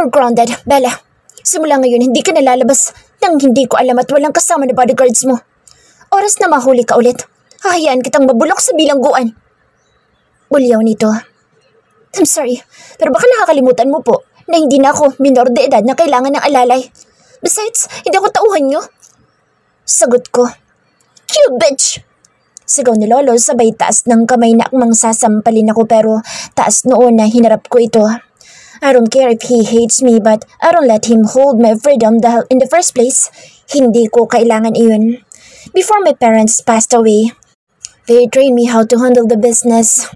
You're grounded, Bella. Simula ngayon, hindi ka nalalabas nang hindi ko alam at walang kasama na bodyguards mo. Oras na mahuli ka ulit. Hahayaan kitang mabulok sa bilangguan. Bulyaw nito. I'm sorry, pero baka nakakalimutan mo po na hindi na ako minor de edad na kailangan ng alalay. Besides, hindi ako tauhan nyo. Sagot ko. You bitch! Sigaw ni Lolo sabay taas ng kamay na akmang sasampalin ako pero taas noon na hinarap ko ito. I don't care if he hates me but I don't let him hold my freedom dahil in the first place, hindi ko kailangan iyon. Before my parents passed away, they trained me how to handle the business.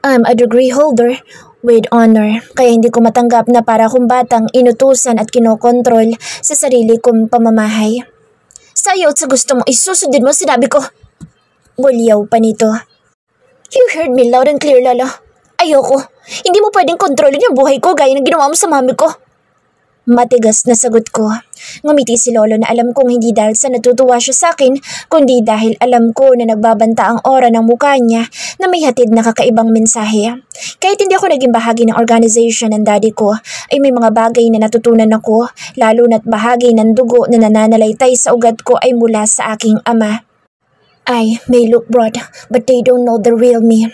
I'm a degree holder with honor, kaya hindi ko matanggap na para akong batang inutusan at kinokontrol sa sarili kong pamamahay. Sayo at sa gusto mo, isusundin mo sinabi ko. Bulyaw pa nito. You heard me loud and clear, Lolo. Ayoko. Hindi mo pwedeng kontrolin yung buhay ko gaya ng ginawa mo sa mami ko. Matigas na sagot ko. Ngumiti si Lolo na alam kong hindi dahil sa natutuwa siya sa akin, kundi dahil alam ko na nagbabanta ang aura ng mukha niya na may hatid na kakaibang mensahe. Kahit hindi ako naging bahagi ng organization ng daddy ko, ay may mga bagay na natutunan ako, lalo na't bahagi ng dugo na nananalaytay sa ugat ko ay mula sa aking ama. I may look broad, but they don't know the real me.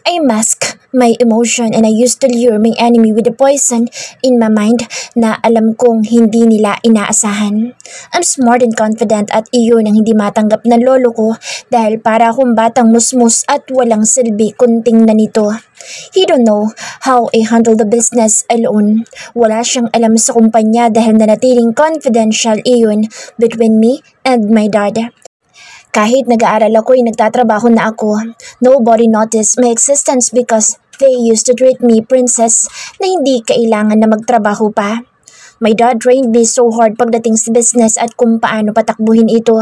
I mask my emotion and I used to lure my enemy with the poison in my mind na alam kong hindi nila inaasahan. I'm smart and confident at iyon ang hindi matanggap ng lolo ko dahil para akong batang musmus at walang silbi kunting na nito. He don't know how I handle the business alone. Wala siyang alam sa kumpanya dahil nanatiling confidential iyon between me and my dad. Kahit nag-aaral ako ay nagtatrabaho na ako. Nobody noticed my existence because they used to treat me princess na hindi kailangan na magtrabaho pa. My dad trained me so hard pagdating sa business at kung paano patakbuhin ito.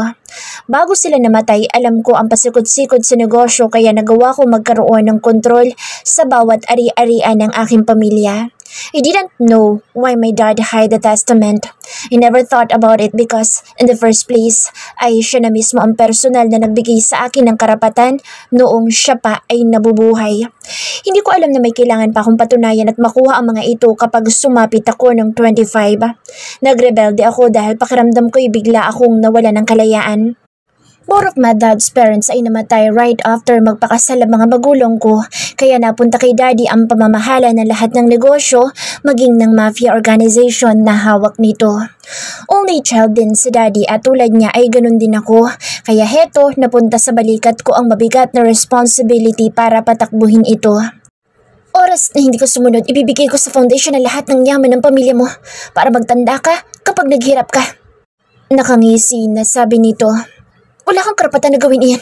Bago sila namatay, alam ko ang pasikot-sikot sa negosyo kaya nagawa ko magkaroon ng kontrol sa bawat ari-arian ng aking pamilya. I didn't know why my dad hid the testament. I never thought about it because, in the first place, ay siya na mismo ang personal na nagbigay sa akin ng karapatan noong siya pa ay nabubuhay. Hindi ko alam na may kailangan pa akong patunayan at makuha ang mga ito kapag sumapit ako ng 25. Nagrebelde ako dahil pakiramdam ko'y bigla akong nawala ng kalayaan. Both of my dad's parents ay namatay right after magpakasal ang mga magulang ko, kaya napunta kay daddy ang pamamahala ng lahat ng negosyo, maging ng mafia organization na hawak nito. Only child din si daddy at tulad niya ay ganun din ako, kaya heto napunta sa balikat ko ang mabigat na responsibility para patakbuhin ito. Oras na hindi ko sumunod, ibibigay ko sa foundation na lahat ng yaman ng pamilya mo para magtanda ka kapag naghirap ka. Nakangisi na sabi nito. Wala kang karapatan na gawin iyan.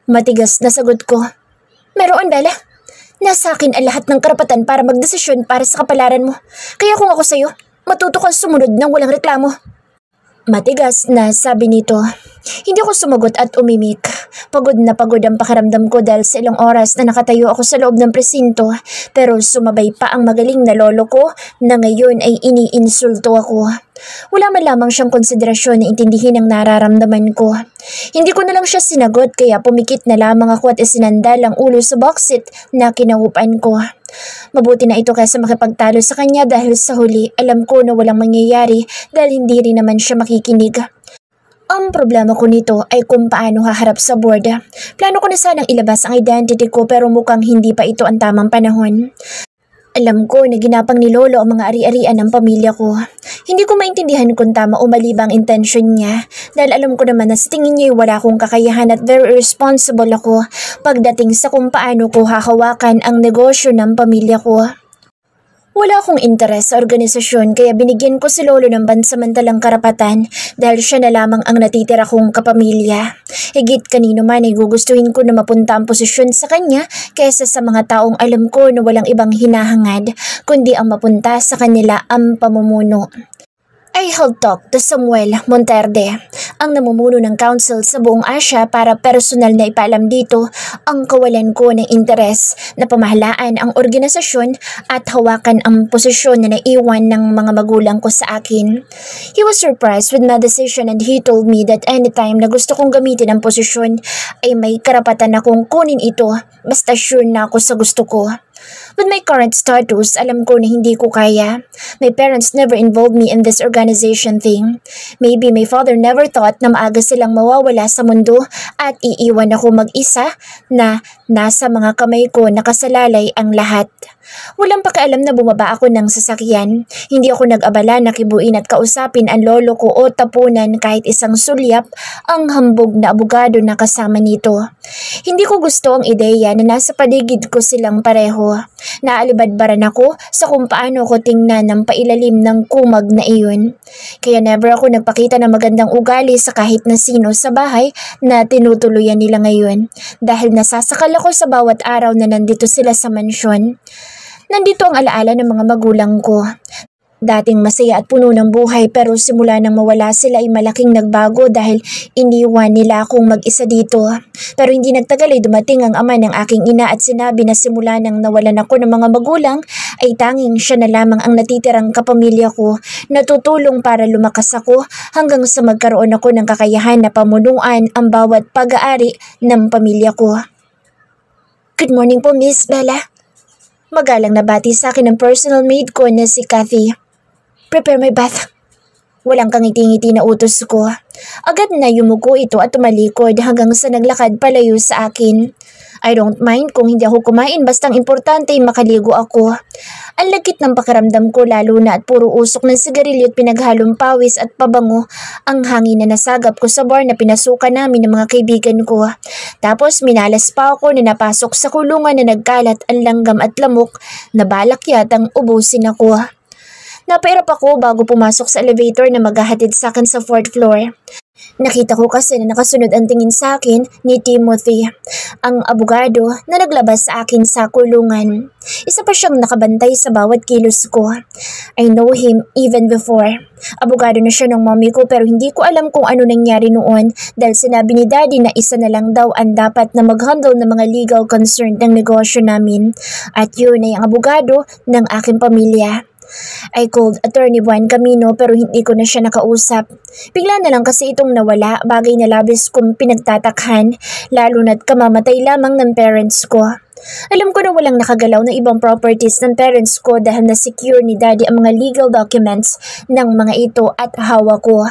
Matigas na sagot ko. Meron, Bella. Nasa akin ang lahat ng karapatan para magdesisyon para sa kapalaran mo. Kaya kung ako sa'yo, matuto kang sumunod ng walang reklamo. Matigas na sabi nito. Hindi ako sumagot at umimik. Pagod na pagod ang pakiramdam ko dahil sa ilang oras na nakatayo ako sa loob ng presinto, pero sumabay pa ang magaling na lolo ko na ngayon ay iniinsulto ako. Wala man lamang siyang konsiderasyon na intindihin ang nararamdaman ko. Hindi ko na lang siya sinagot kaya pumikit na lamang ako at isinandal ang ulo sa box seat na kinahupan ko. Mabuti na ito kaysa makipagtalo sa kanya dahil sa huli alam ko na walang mangyayari dahil hindi rin naman siya makikinig. Ang problema ko nito ay kung paano haharap sa board. Plano ko na sanang ilabas ang identity ko pero mukhang hindi pa ito ang tamang panahon. Alam ko na ginapang ni Lolo ang mga ari-arian ng pamilya ko. Hindi ko maintindihan kung tama o mali ba ang intention niya dahil alam ko naman na sa tingin niya ay wala akong kakayahan at very irresponsible ako pagdating sa kung paano ko hahawakan ang negosyo ng pamilya ko. Wala akong interes sa organisasyon kaya binigyan ko si Lolo ng pansamantalang karapatan dahil siya na lamang ang natitira kong kapamilya. Higit kanino man ay gugustuhin ko na mapunta ang posisyon sa kanya kaysa sa mga taong alam ko na walang ibang hinahangad kundi ang mapunta sa kanila ang pamumuno. I held talk to Samuel Monterde, ang namumuno ng council sa buong Asia para personal na ipaalam dito ang kawalan ko ng interes na pamahalaan ang organisasyon at hawakan ang posisyon na naiwan ng mga magulang ko sa akin. He was surprised with my decision and he told me that anytime na gusto kong gamitin ang posisyon ay may karapatan akong kunin ito basta sure na ako sa gusto ko. With my current status, alam ko na hindi ko kaya. My parents never involved me in this organization thing. Maybe my father never thought na maaga silang mawawala sa mundo at iiwan ako mag-isa na nasa mga kamay ko nakasalalay ang lahat. Walang pakialam na bumaba ako ng sasakyan. Hindi ako nag-abala na kibuin at kausapin ang lolo ko o tapunan kahit isang sulyap ang hambog na abogado na kasama nito. Hindi ko gusto ang ideya na nasa paligid ko silang pareho. Naalibadbaran ako sa kung paano ko tingnan ng pailalim ng kumag na iyon. Kaya never ako nagpakita ng magandang ugali sa kahit na sino sa bahay na tinutuluyan nila ngayon dahil nasasakal ako sa bawat araw na nandito sila sa mansyon. Nandito ang alaala ng mga magulang ko. Dating masaya at puno ng buhay pero simula nang mawala sila ay malaking nagbago dahil iniwan nila akong mag-isa dito. Pero hindi nagtagal ay dumating ang ama ng aking ina at sinabi na simula nang nawalan ako ng mga magulang ay tanging siya na lamang ang natitirang kapamilya ko na tutulong para lumakas ako hanggang sa magkaroon ako ng kakayahan na pamunuan ang bawat pag-aari ng pamilya ko. Good morning po, Miss Bella. Magalang nabati sa akin ng personal maid ko na si Kathy. Prepare my bath. Walang kangiti-ngiti na utos ko. Agad na yumuko ito at tumalikod hanggang sa naglakad palayo sa akin. I don't mind kung hindi ako kumain bastang importante ay makaligo ako. Ang lagkit ng pakiramdam ko lalo na at puro usok ng sigarilyo at pinaghalong pawis at pabango ang hangin na nasagap ko sa bar na pinasukan namin ng mga kaibigan ko. Tapos minalas pa ako na napasok sa kulungan na nagkalat ang langgam at lamok na balak yatang ubusin ako. Napairap ako bago pumasok sa elevator na maghahatid sa akin sa 4th floor. Nakita ko kasi na nakasunod ang tingin sa akin ni Timothy, ang abogado na naglabas sa akin sa kulungan. Isa pa siyang nakabantay sa bawat kilos ko. I know him even before. Abogado na siya ng mommy ko pero hindi ko alam kung ano nangyari noon dahil sinabi ni daddy na isa na lang daw ang dapat na mag-handle ng mga legal concern ng negosyo namin. At yun ay ang abogado ng aking pamilya. I called Attorney Juan Camino pero hindi ko na siya nakausap. Bigla na lang kasi itong nawala, bagay na labis kong pinagtatakhan, lalo na't kamamatay lamang ng parents ko. Alam ko na walang nakagalaw na ibang properties ng parents ko dahil na-secure ni daddy ang mga legal documents ng mga ito at hawak ko.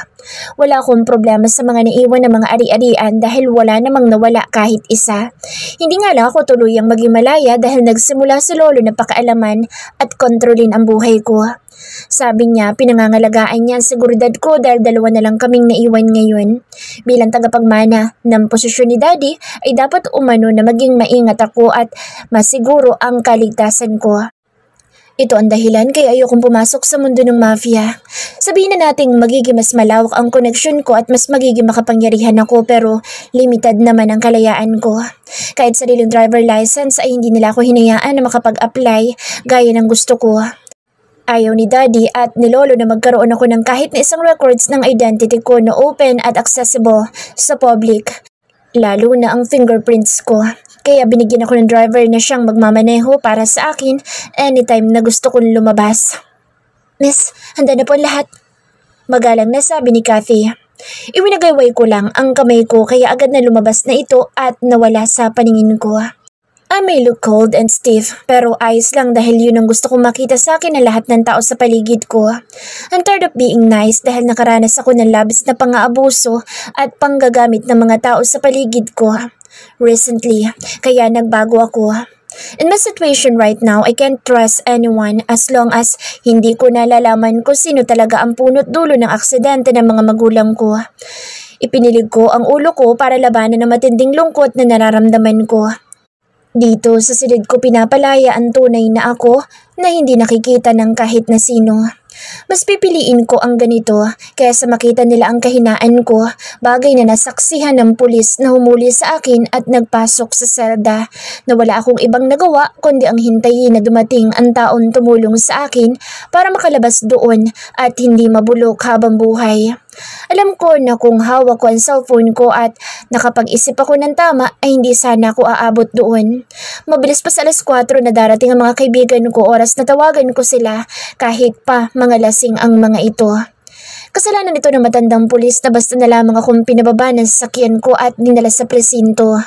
Wala akong problema sa mga naiwan na mga ari-arian dahil wala namang nawala kahit isa. Hindi nga lang ako tuluyang maging malaya dahil nagsimula si lolo na pakialaman at kontrolin ang buhay ko. Sabi niya, pinangangalagaan niya ang seguridad ko dahil dalawa na lang kaming naiwan ngayon. Bilang tagapagmana ng posisyon ni daddy ay dapat umano na maging maingat ako at masiguro ang kaligtasan ko. Ito ang dahilan kaya ayokong pumasok sa mundo ng mafia. Sabihin na nating magiging mas malawak ang koneksyon ko at mas magiging makapangyarihan ako pero limited naman ang kalayaan ko. Kahit sariling driver license ay hindi nila ako hinayaan na makapag-apply gaya ng gusto ko. Ayaw ni daddy at ni lolo na magkaroon ako ng kahit na isang records ng identity ko na open at accessible sa public. Lalo na ang fingerprints ko. Kaya binigyan ako ng driver na siyang magmamaneho para sa akin anytime na gusto kong lumabas. Miss, handa na po lahat. Magalang na sabi ni Kathy. Iwinagayway ko lang ang kamay ko kaya agad na lumabas na ito at nawala sa paningin ko. I may look cold and stiff pero ayos lang dahil yun ang gusto kong makita sa akin ng lahat ng tao sa paligid ko. I'm tired of being nice dahil nakaranas ako ng labis na pang-aabuso at panggagamit ng mga tao sa paligid ko recently, kaya nagbago ako. In my situation right now, I can't trust anyone as long as hindi ko nalalaman kung sino talaga ang punot dulo ng aksidente ng mga magulang ko. Ipinilig ko ang ulo ko para labanan ang matinding lungkot na nararamdaman ko. Dito sa silid ko pinapalaya ang tunay na ako na hindi nakikita ng kahit na sino. Mas pipiliin ko ang ganito kaysa makita nila ang kahinaan ko, bagay na nasaksihan ng pulis na humuli sa akin at nagpasok sa selda na wala akong ibang nagawa kundi ang hintayin na dumating ang taon tumulong sa akin para makalabas doon at hindi mabulok habang buhay. Alam ko na kung hawak ko ang cellphone ko at nakapag-isip ako ng tama ay hindi sana ako aabot doon. Mabilis pa sa 4:00 na darating ang mga kaibigan ko, oras na tawagan ko sila kahit pa mga lasing ang mga ito. Kasalanan ito ng matandang pulis na basta na lamang akong pinababa ng sasakyan ko at dinala sa presinto.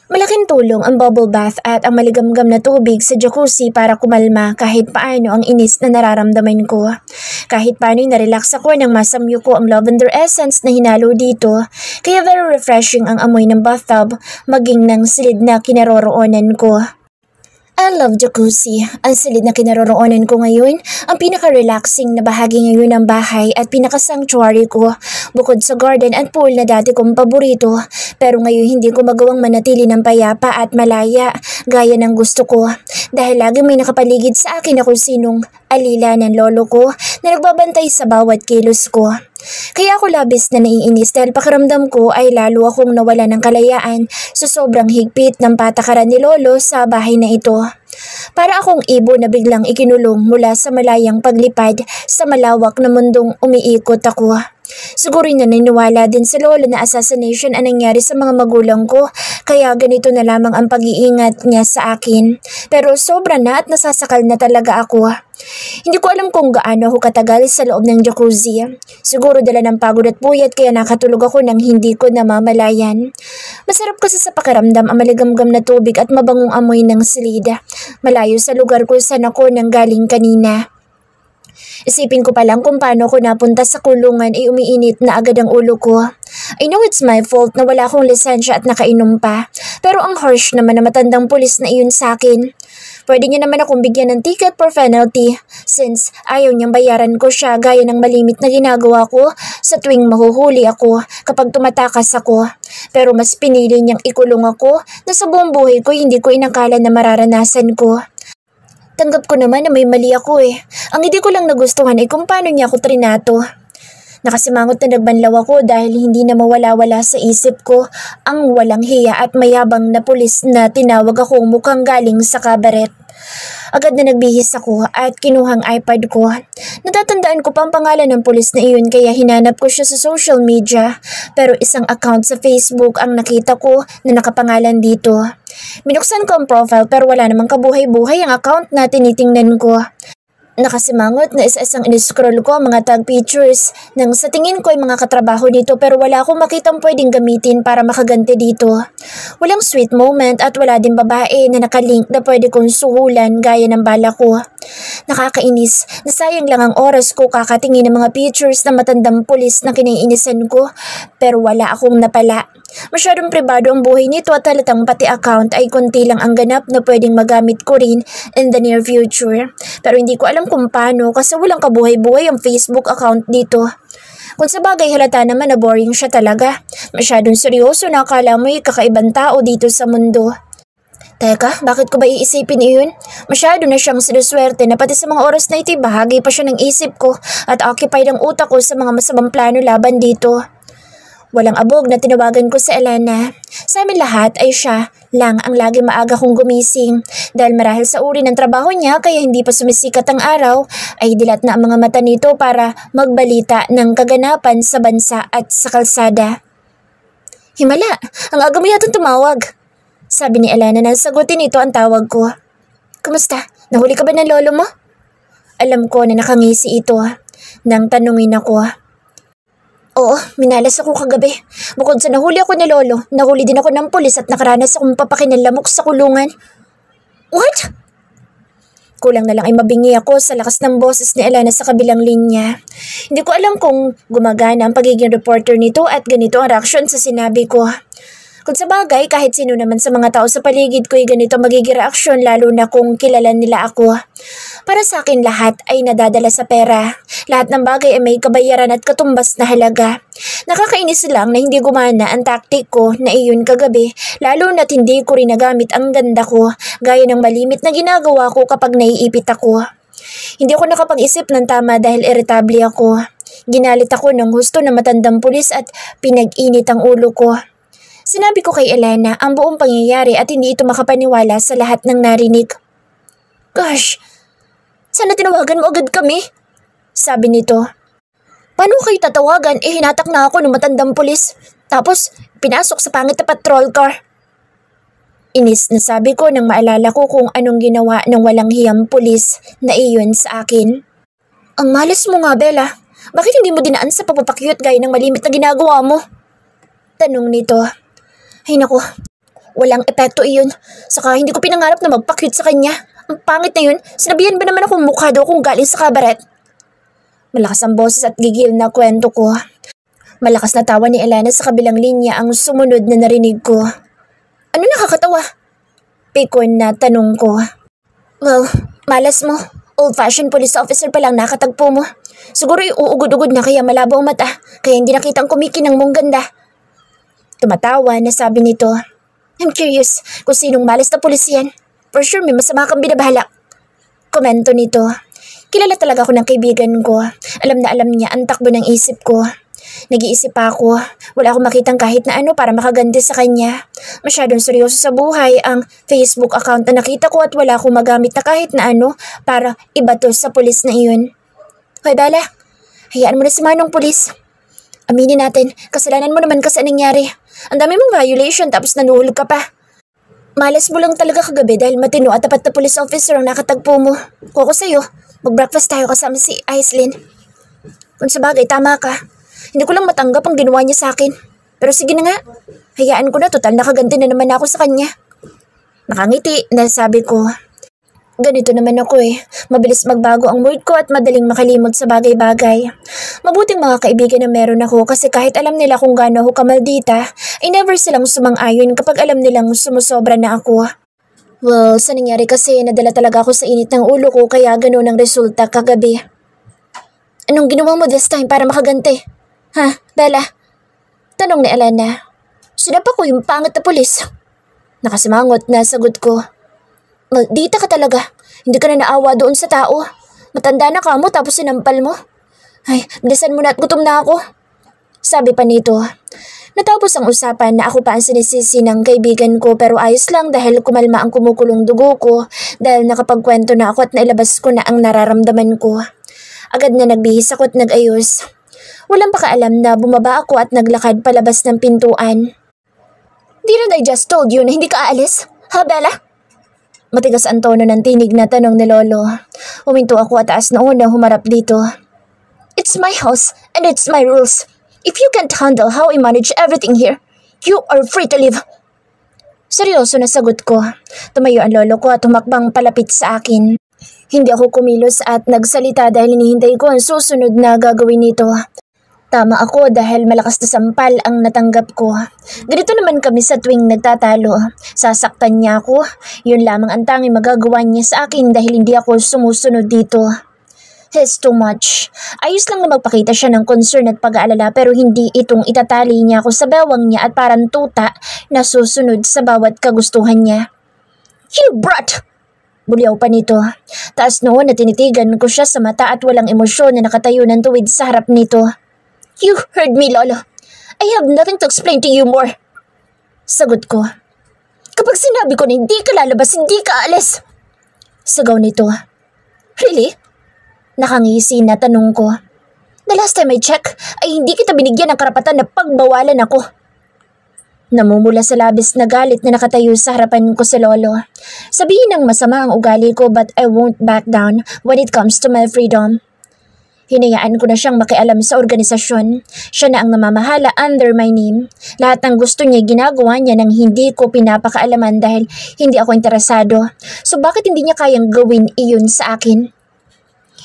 Malaking tulong ang bubble bath at ang maligamgam na tubig sa jacuzzi para kumalma kahit paano ang inis na nararamdaman ko. Kahit paano'y narelax ako nang masamyo ko ang lavender essence na hinalo dito, kaya very refreshing ang amoy ng bathtub maging ng silid na kinaroroonan ko. I love jacuzzi. Ang silid na kinaroroonan ko ngayon, ang pinaka-relaxing na bahagi ngayon ng bahay at pinaka-sanctuary ko, bukod sa garden at pool na dati kong paborito. Pero ngayon hindi ko magawang manatili ng payapa at malaya, gaya ng gusto ko. Dahil lagi may nakapaligid sa akin na kung sinong alila ng lolo ko na nagbabantay sa bawat kilos ko. Kaya ako labis na naiinis dahil pakiramdam ko ay lalo akong nawala ng kalayaan sa sobrang higpit ng patakaran ni Lolo sa bahay na ito. Para akong ibon na biglang ikinulong mula sa malayang paglipad sa malawak na mundong umiikot ako. Siguro naniniwala din si Lolo na assassination ang nangyari sa mga magulang ko, kaya ganito na lamang ang pag-iingat niya sa akin. Pero sobra na at nasasakal na talaga ako. Hindi ko alam kung gaano ako katagal sa loob ng jacuzzi. Siguro dala ng pagod at puyat kaya nakatulog ako nang hindi ko namamalayan. Masarap kasi sa pakiramdam ang maligamgam na tubig at mabangong amoy ng silid. Malayo sa lugar kung saan ako nanggaling kanina. Isipin ko pa lang kung paano ko napunta sa kulungan ay umiinit na agad ang ulo ko. I know it's my fault na wala akong lisensya at nakainom pa. Pero ang harsh naman na matandang pulis na iyon sa akin. Pwede niya naman akong bigyan ng ticket for penalty since ayaw niyang bayaran ko siya gaya ng malimit na ginagawa ko sa tuwing mahuhuli ako kapag tumatakas ako. Pero mas pinili niyang ikulong ako na sa buong buhay ko hindi ko inakala na mararanasan ko. Tanggap ko naman na may mali ako eh. Ang hindi ko lang nagustuhan ay kung paano niya ako trinato. Nakasimangot na nagbanlaw ako dahil hindi na mawala-wala sa isip ko ang walang hiya at mayabang na pulis na tinawag akong mukhang galing sa kabaret. Agad na nagbihis ako at kinuhang iPad ko. Natatandaan ko pa ang pangalan ng pulis na iyon kaya hinanap ko siya sa social media. Pero isang account sa Facebook ang nakita ko na nakapangalan dito. Binuksan ko ang profile pero wala namang kabuhay-buhay ang account na tinitingnan ko. Nakasimangot na isa-isang in-scroll ko ang mga tag pictures nang sa tingin ko ay mga katrabaho dito pero wala akong makitang pwedeng gamitin para makaganti dito. Walang sweet moment at wala din babae na nakalink na pwede kong suhulan gaya ng bala ko. Nakakainis, nasayang lang ang oras ko kakatingin ng mga pictures ng matandang pulis na kinaiinisan ko pero wala akong napala. Masyadong pribado ang buhay nito at halatang pati account ay konti lang ang ganap na pwedeng magamit ko rin in the near future. Pero hindi ko alam kung paano kasi walang kabuhay-buhay ang Facebook account dito. Kung sa bagay halata naman na boring siya talaga. Masyadong seryoso na akala mo'y kakaibang tao dito sa mundo. Teka, bakit ko ba iisipin iyon? Masyado na siyang sinuswerte na pati sa mga oras na ito'y bahagi pa siya ng isip ko at occupied ang utak ko sa mga masamang plano laban dito. Walang abog na tinawagan ko sa Elena. Sa amin lahat ay siya lang ang lagi maaga kong gumising. Dahil marahil sa uri ng trabaho niya kaya hindi pa sumisikat ang araw, ay dilat na ang mga mata nito para magbalita ng kaganapan sa bansa at sa kalsada. Himala, ang aga mo yatang tumawag. Sabi ni Elena nang sagutin ito ang tawag ko. Kumusta? Nahuli ka ba ng lolo mo? Alam ko na nakangisi ito nang tanungin ako. Oo, minalas ako kagabi. Bukod sa nahuli ako ni Lolo, nahuli din ako ng pulis at nakaranas akong papakinalamok sa kulungan. What? Kulang na lang ay mabingi ako sa lakas ng boses ni Elena sa kabilang linya. Hindi ko alam kung gumagana ang pagiging reporter nito at ganito ang reaksyon sa sinabi ko. Kung sa bagay, kahit sino naman sa mga tao sa paligid ko ay ganito magiging reaksyon lalo na kung kilala nila ako. Para sa akin lahat ay nadadala sa pera. Lahat ng bagay ay may kabayaran at katumbas na halaga. Nakakainis lang na hindi gumana ang taktik ko na iyon kagabi, lalo na't hindi ko rin nagamit ang ganda ko, gaya ng malimit na ginagawa ko kapag naiipit ako. Hindi ako nakapag-isip ng tama dahil irritable ako. Ginalit ako ng husto na matandang pulis at pinag-init ang ulo ko. Sinabi ko kay Elena ang buong pangyayari at hindi ito makapaniwala sa lahat ng narinig. Gosh, sana tinawagan mo agad kami, sabi nito. Paano kayo tatawagan? Hinatak na ako ng matandang pulis. Tapos, pinasok sa pangit na patrol car. Inis na sabi ko nang maalala ko kung anong ginawa ng walang hiyang pulis na iyon sa akin. Ang malas mo nga, Bella. Bakit hindi mo dinaan sa pagpapakyut gaya ng malimit na ginagawa mo? Tanong nito. Ay naku, Walang epekto iyon. Saka hindi ko pinangarap na magpa-cute sa kanya. Ang pangit na yun. Sinabihan ba naman akong mukha daw kung galing sa kabaret? Malakas ang boses at gigil na kwento ko. Malakas na tawa ni Elena sa kabilang linya ang sumunod na narinig ko. Ano nakakatawa? Pikon na tanong ko. Well, malas mo. Old-fashioned police officer pa lang nakatagpo mo. Siguro iuugod-ugod na kaya malabo ang mata, kaya hindi nakitang kumikinang mong ganda. Tumatawa na sabi nito. I'm curious kung sinong malas na pulis yan. For sure may masama kang binabalak. Komento nito. Kilala talaga ako ng kaibigan ko. Alam na alam niya ang takbo ng isip ko. Nag-iisip pa ako. Wala akong makitang kahit na ano para makaganti sa kanya. Masyadong seryoso sa buhay ang Facebook account na nakita ko at wala akong magamit na kahit na ano para ibato sa pulis na iyon. Hoy Bella, hayaan mo na si Manong pulis. Aminin natin, kasalanan mo naman kasi nangyari. Ang dami mong violation tapos nanuhulog ka pa. Malas mo lang talaga kagabi dahil matino at tapat na police officer ang nakatagpo mo. Kuko sa'yo, mag-breakfast tayo kasama si Aislinn. Kung sabagay, tama ka. Hindi ko lang matanggap ang ginawa niya sa akin. Pero sige na nga, hayaan ko na, total nakaganti na naman ako sa kanya. Nakangiti na sabi ko. Ganito naman ako Mabilis magbago ang mood ko at madaling makalimot sa bagay-bagay. Mabuting mga kaibigan na meron ako kasi kahit alam nila kung gaano ako kamaldita, ay never silang sumang-ayon kapag alam nilang sumusobra na ako. Well, sa nangyari kasi nadala talaga ako sa init ng ulo ko kaya ganoon ang resulta kagabi. Anong ginawa mo this time para makaganti? Ha, Bella? Tanong ni Elena. Sinapa ko yung pangit na pulis. Nakasimangot na sagot ko. Maldita ka talaga. Hindi ka na naawa doon sa tao. Matanda na ka mo tapos sinampal mo. Ay, bilisan mo na at gutom na ako. Sabi pa nito. Natapos ang usapan na ako pa ang sinisisi ng kaibigan ko pero ayos lang dahil kumalma ang kumukulong dugo ko dahil nakapagkwento na ako at nailabas ko na ang nararamdaman ko. Agad na nagbihis ako at nag-ayos. Walang pakaalam na bumaba ako at naglakad palabas ng pintuan. Didn't I just told you na hindi ka aalis? Ha, Bella? Matigas ang tono ng tinig na tanong ni Lolo. Huminto ako at taas noon na humarap dito. It's my house and it's my rules. If you can't handle how I manage everything here, you are free to leave. Seryoso na sagot ko. Tumayo ang lolo ko at humakbang palapit sa akin. Hindi ako kumilos at nagsalita dahil hinihintay ko ang susunod na gagawin nito. Tama ako dahil malakas na sampal ang natanggap ko. Ganito naman kami sa tuwing nagtatalo. Sasaktan niya ako. Yun lamang ang tanging magagawa niya sa akin dahil hindi ako sumusunod dito. He's too much. Ayos lang na magpakita siya ng concern at pag-aalala pero hindi itong itatali niya ako sa bewang niya at parang tuta na susunod sa bawat kagustuhan niya. You brat! Bulyaw pa nito. Taas noon na tinitigan ko siya sa mata at walang emosyon na nakatayo ng tuwid sa harap nito. You heard me, Lolo. I have nothing to explain to you more. Sagot ko. Kapag sinabi ko na hindi ka lalabas, hindi ka alis. Sagaw nito. Really? Nakangisi na tanong ko. The last time I check, ay hindi kita binigyan ng karapatan na pagbawalan ako. Namumula sa labis na galit na nakatayo sa harapan ko si Lolo. Sabihin ng masama ang ugali ko but I won't back down when it comes to my freedom. Hinayaan ko na siyang makialam sa organisasyon. Siya na ang namamahala under my name. Lahat ng gusto niya ginagawa niya nang hindi ko pinapakaalaman dahil hindi ako interesado. So bakit hindi niya kayang gawin iyon sa akin?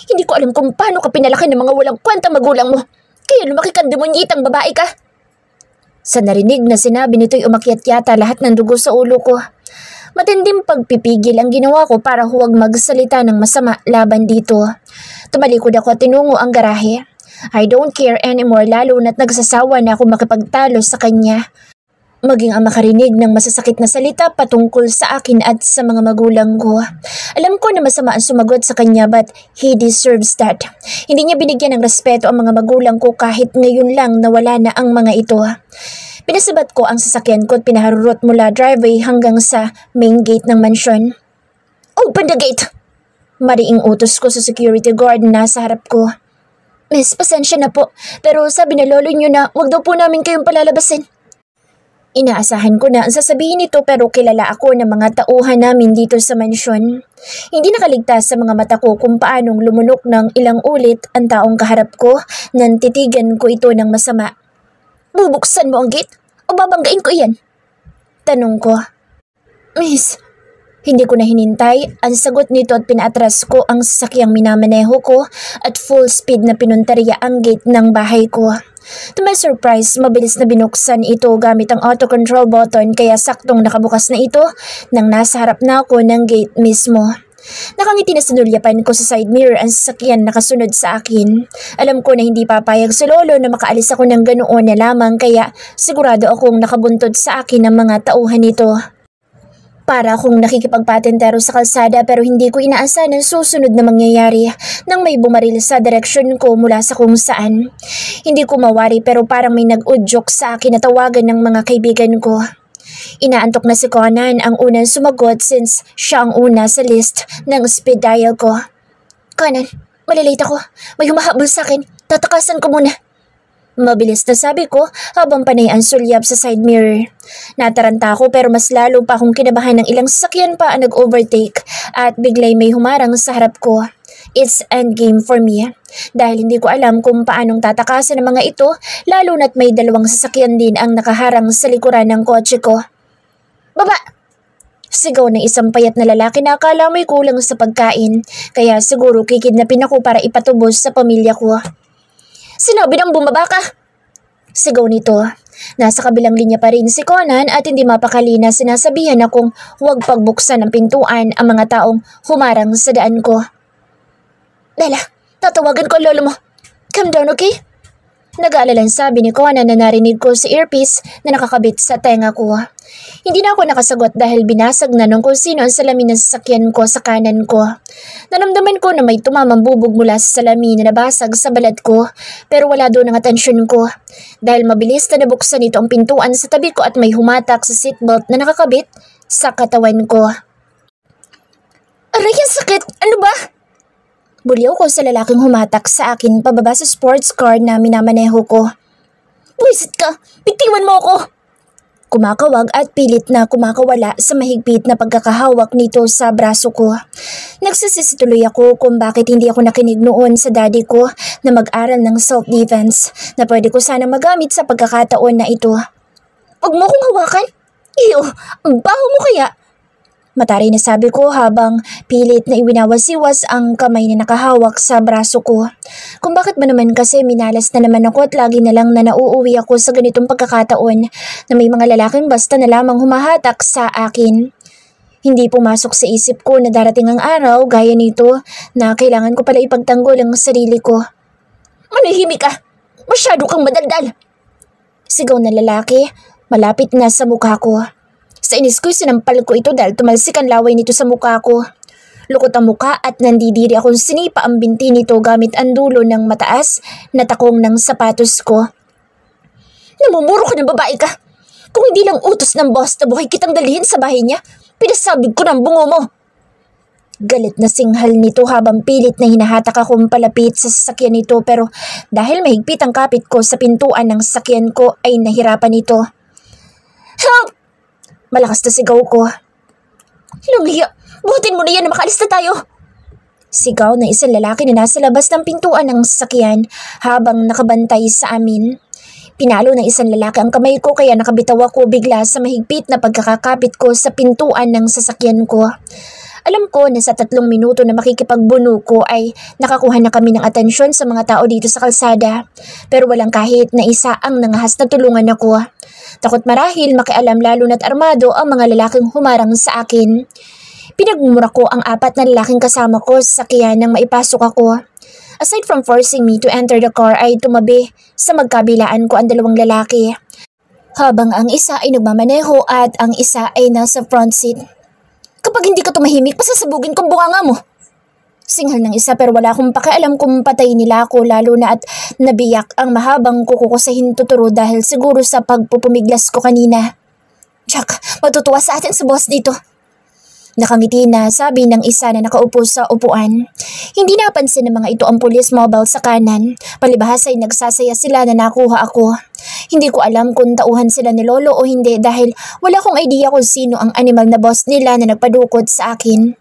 Hindi ko alam kung paano ka pinalaki ng mga walang kwenta magulang mo. Kaya lumaki kang demonyitang babae ka. Sa narinig na sinabi nito'y umakyat yata lahat ng dugo sa ulo ko. Matinding pagpipigil ang ginawa ko para huwag magsalita ng masama laban dito. Tumalikod ako at tinungo ang garahe. I don't care anymore lalo na't nagsasawa na ako makipagtalo sa kanya. Maging ang makarinig ng masasakit na salita patungkol sa akin at sa mga magulang ko. Alam ko na masama ang sumagot sa kanya but he deserves that. Hindi niya binigyan ng respeto ang mga magulang ko kahit ngayon lang nawala na ang mga ito. Pinasabat ko ang sasakyan ko at pinaharurot mula driveway hanggang sa main gate ng mansyon. Open the gate! Mariing utos ko sa security guard na nasa harap ko. Miss, pasensya na po, pero sabi na lolo niyo na wag daw po namin kayong palalabasin. Inaasahan ko na ang sasabihin nito pero kilala ako ng mga tauhan namin dito sa mansyon. Hindi nakaligtas sa mga mata ko kung paanong lumunok ng ilang ulit ang taong kaharap ko nang titigan ko ito ng masama. Bubuksan mo ang gate o babanggain ko iyan? Tanong ko. Miss, hindi ko na hinintay ang sagot nito at pinaatras ko ang sasakyang minamaneho ko at full speed na pinuntarya ang gate ng bahay ko. To my surprise, mabilis na binuksan ito gamit ang auto control button kaya saktong nakabukas na ito nang nasa harap na ako ng gate mismo. Nakangiti na sinulyapan ko sa side mirror ang sasakyan nakasunod sa akin. Alam ko na hindi papayag si Lolo na makaalis ako ng ganoon na lamang kaya sigurado akong nakabuntod sa akin ang mga tauhan nito. Para akong nakikipagpatentero sa kalsada pero hindi ko inaasahan ang susunod na mangyayari nang may bumaril sa direksyon ko mula sa kung saan. Hindi ko mawari pero parang may nag-udyok sa akin na tawagan ng mga kaibigan ko. Inaantok na si Conan ang unang sumagot since siya ang una sa list ng speed dial ko. Conan, malilate ako. May humahabol sa akin. Tatakasan ko muna. Mabilis na sabi ko habang panay ang sulyap sa side mirror. Nataranta ako pero mas lalo pa akong kinabahan ng ilang sasakyan pa ang nag-overtake at biglay may humarang sa harap ko. It's endgame for me. Dahil hindi ko alam kung paanong tatakasan ng mga ito lalo na't may dalawang sasakyan din ang nakaharang sa likuran ng kotse ko. Baba! Sigaw ng isang payat na lalaki na akala may kulang sa pagkain kaya siguro kikidnapin ako para ipatubos sa pamilya ko. Sinabi ng bumaba ka! Sigaw nito. Nasa kabilang linya pa rin si Conan at hindi mapakali na sinasabihan akong huwag pagbuksan ng pintuan ang mga taong humarang sa daan ko. Bella, tatawagan ko ang lolo mo. Calm down, okay? Nag-aalalang sabi ni Conan na narinig ko sa earpiece na nakakabit sa tenga ko. Hindi na ako nakasagot dahil binasag na nung kung sino ang salamin ng sasakyan ko sa kanan ko. Naramdaman ko na may tumamang bubog mula sa salamin na nabasag sa balat ko pero wala doon ang atensyon ko. Dahil mabilis na nabuksan ito ang pintuan sa tabi ko at may humatak sa seatbelt na nakakabit sa katawan ko. Aray, ang sakit! Ano ba? Buliw ko sa lalaking humatak sa akin pababa sa sports car na minamaneho ko. Buisit ka! Bitiwan mo ako! Kumakawag at pilit na kumakawala sa mahigpit na pagkakahawak nito sa braso ko. Nagsisituloy ako kung bakit hindi ako nakinig noon sa daddy ko na mag-aral ng self-defense na pwede ko sana magamit sa pagkakataon na ito. Huwag mo akong hawakan! Iyo, ang baho mo kaya! Mataray na sabi ko habang pilit na iwinawasiwas ang kamay na nakahawak sa braso ko. Kung bakit ba naman kasi minalas na naman ako at lagi na lang na nauuwi ako sa ganitong pagkakataon na may mga lalaking basta na lamang humahatak sa akin. Hindi pumasok sa isip ko na darating ang araw gaya nito na kailangan ko pala ipagtanggol ang sarili ko. Manahimik ka! Masyado kang madaldal! Sigaw na lalaki, malapit na sa mukha ko. Sa inis ko'y sinampal ko ito dahil tumalsik ang laway nito sa mukha ko. Lukot ang mukha at nandidiri akong sinipa ang binti nito gamit ang dulo ng mataas na takong ng sapatos ko. Namumuro ka ng babae ka! Kung hindi lang utos ng boss na buhay kitang dalhin sa bahay niya, pinasabig ko ng bungo mo! Galit na singhal nito habang pilit na hinahatak akong palapit sa sasakyan nito pero dahil mahigpit ang kapit ko sa pintuan ng sasakyan ko ay nahirapan ito. Help! Malakas na sigaw ko. Langhiya, buhatin mo na yan na makaalis na tayo. Sigaw ng isang lalaki na nasa labas ng pintuan ng sasakyan habang nakabantay sa amin. Pinalo ng isang lalaki ang kamay ko kaya nakabitaw ako bigla sa mahigpit na pagkakakapit ko sa pintuan ng sasakyan ko. Alam ko na sa 3 minuto na makikipagbuno ko ay nakakuha na kami ng atensyon sa mga tao dito sa kalsada. Pero walang kahit na isa ang nangahas na tulungan ako. Takot marahil makialam lalo na't armado ang mga lalaking humarang sa akin. Pinagmumura ko ang 4 na lalaking kasama ko sa sakyan nang maipasok ako. Aside from forcing me to enter the car ay tumabi sa magkabilaan ko ang 2 lalaki. Habang ang isa ay nagmamaneho at ang isa ay nasa front seat. Kapag hindi ka tumahimik, pasasabugin kong bunganga mo. Singhal ng isa pero wala akong pakialam kung patay nila ako lalo na at nabiyak ang mahabang kuko ko sa hintuturo dahil siguro sa pagpupumiglas ko kanina. Jack, matutuwa sa atin sa boss dito. Nakangiti na sabi ng isa na nakaupo sa upuan. Hindi napansin ng mga ito ang police mobile sa kanan. Palibhas ay nagsasaya sila na nakuha ako. Hindi ko alam kung tauhan sila ni Lolo o hindi dahil wala akong idea kung sino ang animal na boss nila na nagpadukot sa akin.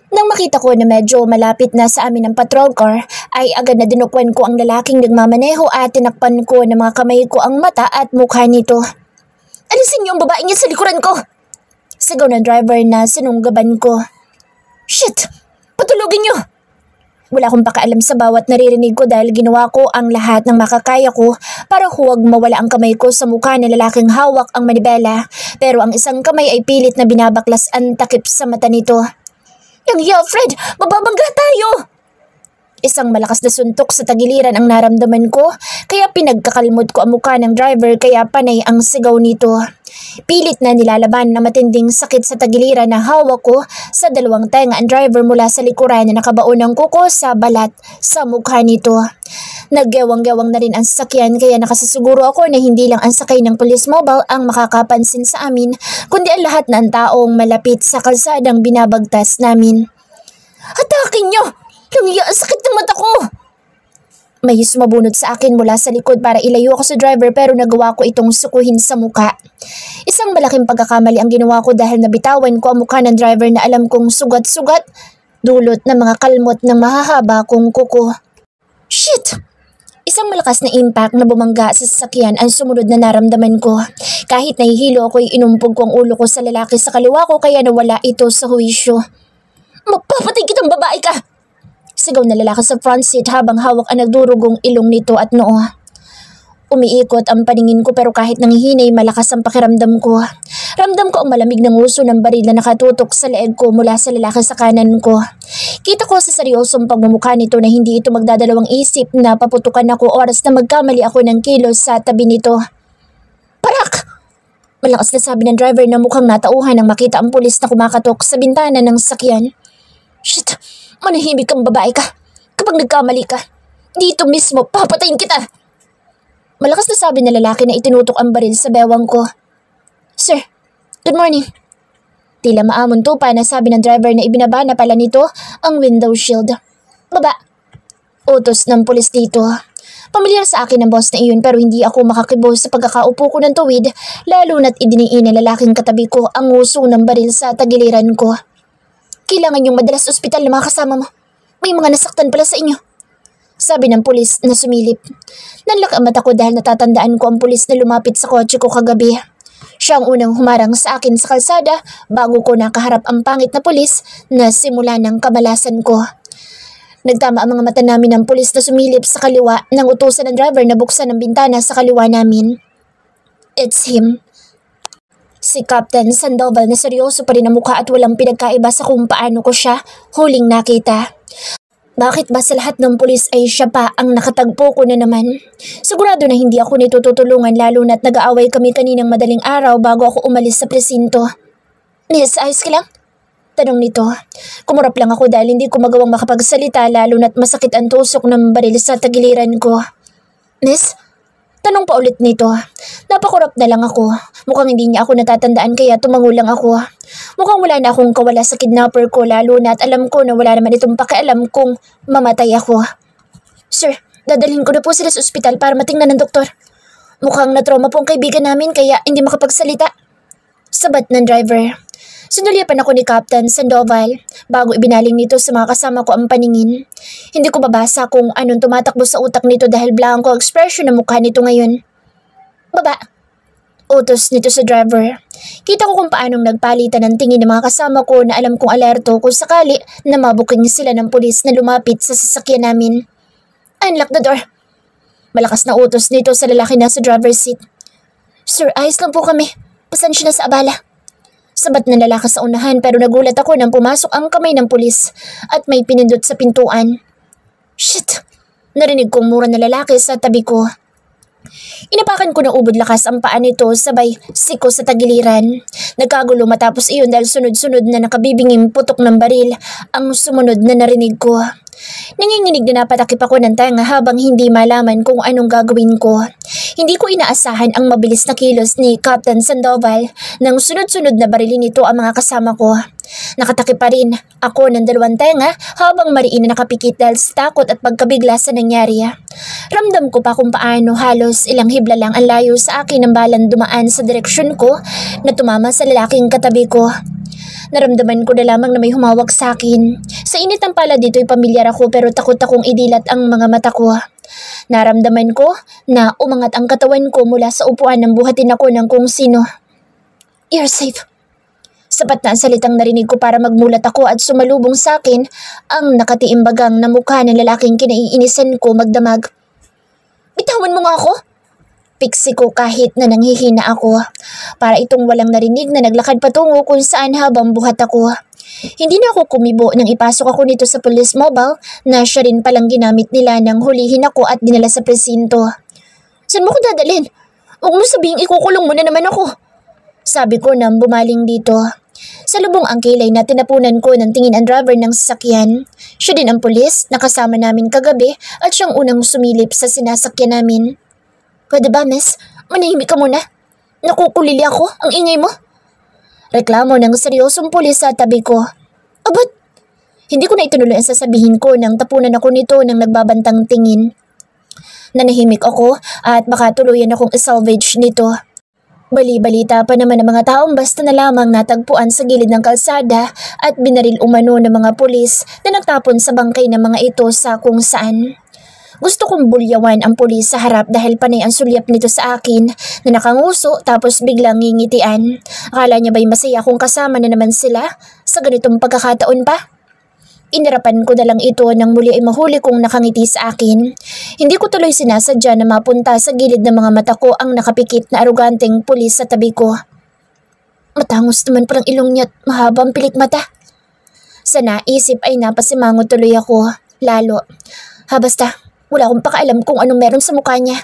Nang makita ko na medyo malapit na sa amin ang patrol car, ay agad na dinukwan ko ang lalaking nagmamaneho at tinakpan ko ng mga kamay ko ang mata at mukha nito. Alisin niyo ang babaeng yan sa likuran ko! Sigaw ng driver na sinunggaban ko. Shit! Patulogin niyo! Wala akong pakialam sa bawat naririnig ko dahil ginawa ko ang lahat ng makakaya ko para huwag mawala ang kamay ko sa mukha ng lalaking hawak ang manibela, pero ang isang kamay ay pilit na binabaklas ang takip sa mata nito. Yang Fred! Mababangga tayo! Isang malakas na suntok sa tagiliran ang naramdaman ko, kaya pinagkakalmot ko ang mukha ng driver kaya panay ang sigaw nito. Pilit na nilalaban na matinding sakit sa tagiliran na hawak ko sa dalawang tenga ang driver mula sa likuran na nakabaon ng kuko sa balat sa mukha nito. Naggewang-gewang na rin ang sasakyan kaya nakasasiguro ako na hindi lang ang sakay ng police mobile ang makakapansin sa amin, kundi ang lahat ng taong malapit sa kalsadang binabagtas namin. Hatakin niyo! Lumiya, ang sakit ng mata ko! May sumabunod sa akin mula sa likod para ilayo ako sa driver pero nagawa ko itong sukuhin sa muka. Isang malaking pagkakamali ang ginawa ko dahil nabitawan ko ang mukha ng driver na alam kong sugat-sugat, dulot ng mga kalmot ng mahahaba kong kuko. Shit! Isang malakas na impact na bumangga sa sasakyan ang sumunod na naramdaman ko. Kahit nahihilo ako'y inumpog ko ang ulo ko sa lalaki sa kaliwa ko kaya nawala ito sa huwisyo. Mapapatay kitang babae ka! Sigaw na lalaki sa front seat habang hawak ang nagdurugong ilong nito at noo. Umiikot ang paningin ko pero kahit nanghihinay malakas ang pakiramdam ko. Ramdam ko ang malamig ng uso ng baril na nakatutok sa leeg ko mula sa lalaki sa kanan ko. Kita ko sa seryosong pagmumukha nito na hindi ito magdadalawang isip na paputukan ako oras na magkamali ako ng kilos sa tabi nito. Parak! Malakas na sabi ng driver na mukhang natauhan nang makita ang pulis na kumakatok sa bintana ng sakyan. Shit! Manahimik kang babae ka. Kapag nagkamali ka, dito mismo papatayin kita. Malakas na sabi ng lalaki na itinutok ang baril sa bewang ko. Sir, good morning. Tila maamon tupa na sabi ng driver na ibinaba na pala nito ang window shield. Baba. Utos ng pulis dito. Pamilyar sa akin ang boss na iyon pero hindi ako makakibo sa pagkakaupo ko ng tuwid lalo na't idiniin ng lalaking katabi ko ang uso ng baril sa tagiliran ko. Kailangan yung madalas ospital na mga kasama mo. May mga nasaktan pala sa inyo. Sabi ng pulis na sumilip. Nanlak ang mata ko dahil natatandaan ko ang pulis na lumapit sa kotse ko kagabi. Siya ang unang humarang sa akin sa kalsada bago ko nakaharap ang pangit na pulis na simula ng kamalasan ko. Nagtama ang mga mata namin ng pulis na sumilip sa kaliwa nang utusan ng driver na buksan ang bintana sa kaliwa namin. It's him. Si Captain Sandoval na seryoso pa rin ang mukha at walang pinagkaiba sa kung paano ko siya huling nakita. Bakit ba sa lahat ng pulis ay siya pa ang nakatagpo ko na naman? Sigurado na hindi ako nito tutulungan lalo na't nag-aaway kami kaninang madaling araw bago ako umalis sa presinto. Miss, ayos ka lang? Tanong nito. Kumurap lang ako dahil hindi ko magawang makapagsalita lalo na't masakit ang tusok ng baril sa tagiliran ko. Miss? Tanong pa ulit nito. Napakurap na lang ako. Mukhang hindi niya ako natatandaan kaya tumango lang ako. Mukhang wala na akong kawala sa kidnapper ko lalo na at alam ko na wala naman itong pakialam kung mamatay ako. Sir, dadalhin ko na po sila sa ospital para matingnan ng doktor. Mukhang na-trauma po ang kaibigan namin kaya hindi makapagsalita. Sabat ng driver. Sinulipan ako ni Captain Sandoval bago ibinaling nito sa mga kasama ko ang paningin. Hindi ko mabasa kung anong tumatakbo sa utak nito dahil blanco ang expression ng mukha nito ngayon. Baba. Utos nito sa driver. Kita ko kung paanong nagpalitan ng tingin ng mga kasama ko na alam kong alerto kung sakali na mabuking sila ng pulis na lumapit sa sasakyan namin. Unlock the door. Malakas na utos nito sa lalaki na sa driver's seat. Sir, ayos lang po kami. Pasensya na sa abala. Sabat ng lalaki sa unahan pero nagulat ako nang pumasok ang kamay ng pulis at may pinindot sa pintuan. Shit! Narinig kong mura na lalaki sa tabi ko. Inapakan ko ng ubod lakas ang paa nito sabay siko sa tagiliran. Nagkagulo matapos iyon dahil sunod-sunod na nakabibinging putok ng baril ang sumunod na narinig ko. Nanginginig na napatakip ako ng tenga habang hindi malaman kung anong gagawin ko. Hindi ko inaasahan ang mabilis na kilos ni Captain Sandoval nang sunod-sunod na barilin nito ang mga kasama ko. Nakatakip pa rin ako ng dalawang tenga habang mariin na nakapikit dahil sa takot at pagkabigla sa nangyari. Ramdam ko pa kung paano halos ilang hibla lang ang layo sa akin ng balang dumaan sa direksyon ko na tumama sa lalaking katabi ko. Naramdaman ko na lamang na may humawak sa akin. Sa init ng pala dito'y pamilyar ako pero takot akong idilat ang mga mata ko. Naramdaman ko na umangat ang katawan ko mula sa upuan nang buhatin ako ng kung sino. You're safe. Sapat na ang salitang narinig ko para magmulat ako at sumalubong sa akin ang nakatiimbagang na mukha ng lalaking kinaiinisan ko magdamag. Bitawan mo nga ako! Piksi ko kahit na nanghihina ako. Para itong walang narinig na naglakad patungo kung saan habang buhat ako. Hindi na ako kumibo nang ipasok ako nito sa police mobile na siya rin palang ginamit nila nang hulihin ako at dinala sa presinto. Saan mo ko dadalhin? Huwag mo sabihing ikukulong mo na naman ako. Sabi ko nang bumaling dito. Sa lubong ang kilay na tinapunan ko ng tingin ang driver ng sasakyan. Siya din ang pulis na kasama namin kagabi at siyang unang sumilip sa sinasakyan namin. Pwede ba, miss? Manahimik ka muna. Nakukulili ako, ang ingay mo. Reklamo ng seryosong pulis sa tabi ko. Abat! Hindi ko na itunuloy ang sasabihin ko nang tapunan ako nito ng nagbabantang tingin. Nanahimik ako at baka tuluyan akong isalvage nito. Bali-balita pa naman ng mga taong basta na lamang natagpuan sa gilid ng kalsada at binaril umano ng mga pulis na nagtapon sa bangkay ng mga ito sa kung saan. Gusto kong bulyawan ang pulis sa harap dahil panay ang sulyap nito sa akin na nakanguso tapos biglang ngingitian. Akala niya ba'y masaya kung kasama na naman sila sa ganitong pagkakataon pa? Inirapan ko na lang ito nang muli ay mahuli kong nakangiti sa akin. Hindi ko tuloy sinasadya na mapunta sa gilid ng mga mata ko ang nakapikit na aroganteng pulis sa tabi ko. Matangos naman parang ilong niya at mahabang pilik mata. Sa naisip ay napasimangot tuloy ako, lalo. Basta, wala akong pakaalam kung anong meron sa mukha niya.